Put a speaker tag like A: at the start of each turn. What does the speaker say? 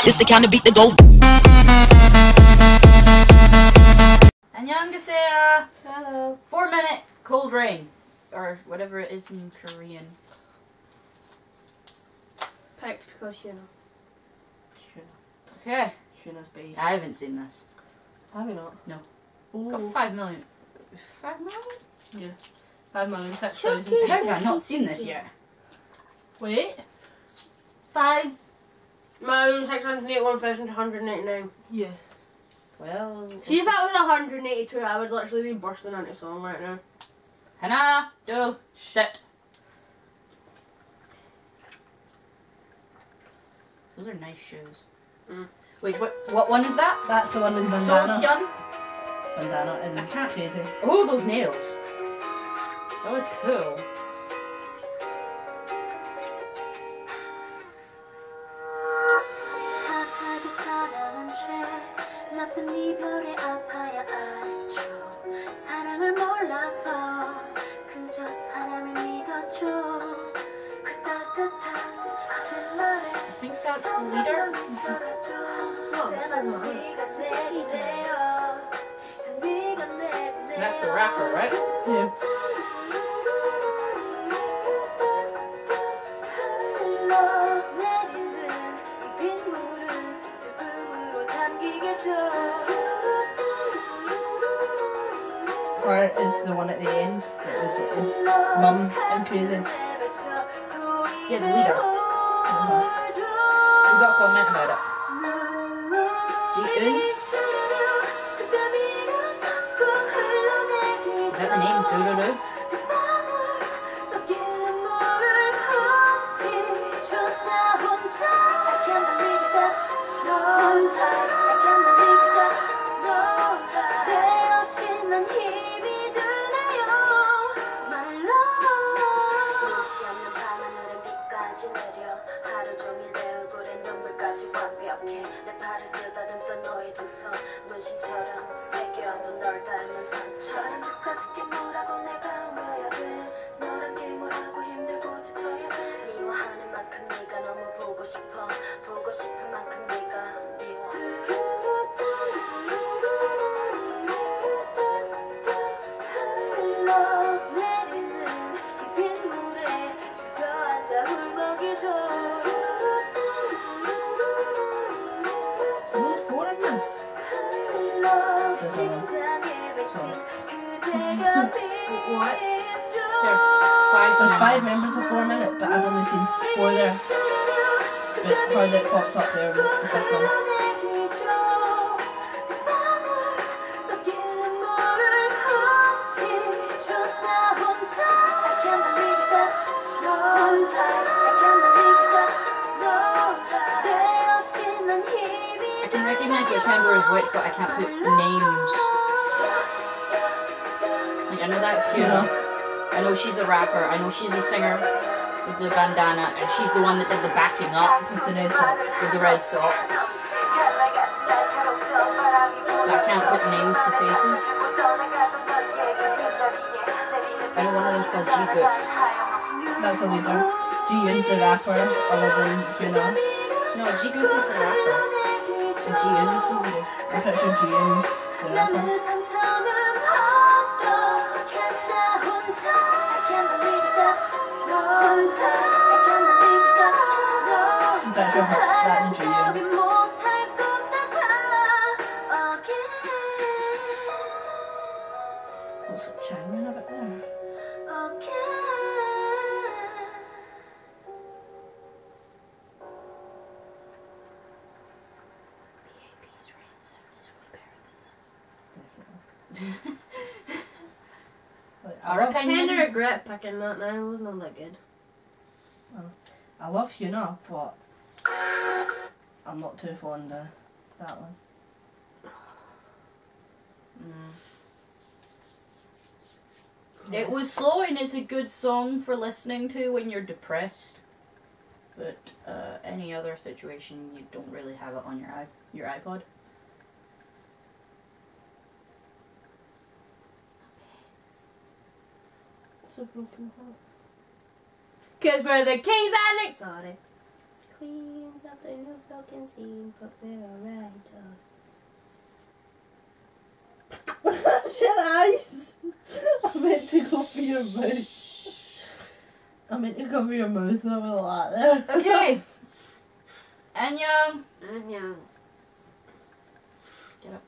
A: It's the kind of beat that go.
B: 안녕하세요.
C: Hello.
B: 4-minute cold rain. Or whatever it is in Korean.
C: Picked because you know.
B: Okay.
D: Shuna's baby.
B: I haven't seen this.
D: Have you not?
B: No.
D: Ooh.
B: It's got 5 million. 5 million?
D: Yeah. 5,006,000.
B: How have I not seen this yet?
D: Wait.
C: 5,681,189.
D: Yeah.
B: Well.
C: See if that was 182, I would literally be bursting into song right now.
B: Hannah, do sit. Those are nice shoes.
C: Mm.
B: Wait, what one is that?
D: That's the one with bandana.
B: Sohyun?
D: Bandana and
B: I can't.
D: crazy.
B: Oh, those nails. That was cool. I think that's the leader.
C: No, it's not.
B: That's the rapper, right?
D: Yeah. Part is the one at the end that was mum and crazy.
B: Yeah, the leader. We got a comment about it. Ji-eun? Is that the name? Do-do-do? What?
D: There's 5 members of 4-minute, but I'd only seen 4 there. But how that popped up there was the 5th one.
B: I can recognize which member is which, but I can't put names. Like, I know that's Hyuna. I know she's the rapper. I know she's the singer with the bandana, and she's the one that did the backing up
D: With the red socks.
B: with the red socks. But I can't put names to faces. I know one of them's called Ji-gook.
D: That's the leader. Ji-eun's the rapper, other than Hyuna.
B: No, Ji-gook is the rapper. And Ji-eun is the leader.
D: I'm pretty sure Ji-eun's the rapper. I'm pretty sure that's Ji-eun. What's it changing a bit there?
B: Our
C: I kind
B: opinion.
C: of regret picking that now, it wasn't all that good.
D: I love Hyuna, but I'm not too fond of that one.
B: It was slow and it's a good song for listening to when you're depressed. But any other situation, you don't really have it on your iPod.
C: It's a broken heart.
B: Cause we're the kings and
C: Sorry. Queens something no folk can see, but we're alright.
D: Shut eyes! I meant to go for your mouth. I meant to cover your mouth over the lot there.
B: Okay. Annyeong.
C: Annyeong.
B: Get up.